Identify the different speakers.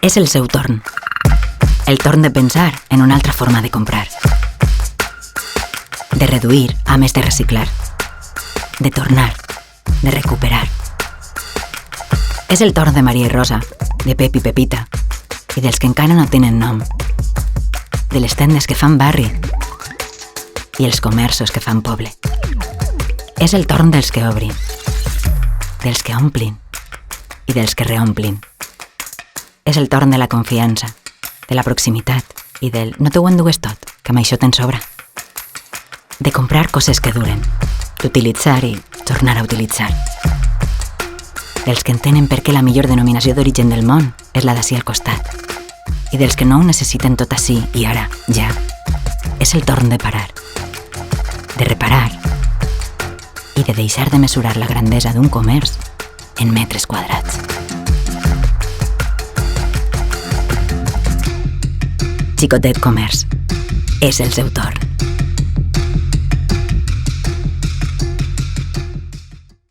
Speaker 1: És el seu torn. El torn de pensar en una altra forma de comprar. De reduir a més de reciclar. De tornar. De recuperar. És el torn de Maria i Rosa, de Pep i Pepita, i dels que encara no tenen nom. De les tendes que fan barri i els comerços que fan poble. És el torn dels que obrin, dels que omplin i dels que reomplin. És el torn de la confiança, de la proximitat i del no t'ho endugues tot, que amb això te'n sobra. De comprar coses que duren, d'utilitzar i tornar a utilitzar. Dels que entenen per què la millor denominació d'origen del món és la d'ací al costat. I dels que no ho necessiten tot ací i ara, ja. És el torn de parar. De reparar. I de deixar de mesurar la grandesa d'un comerç en metres quadrats. Xicotet comerç. És el seu torn.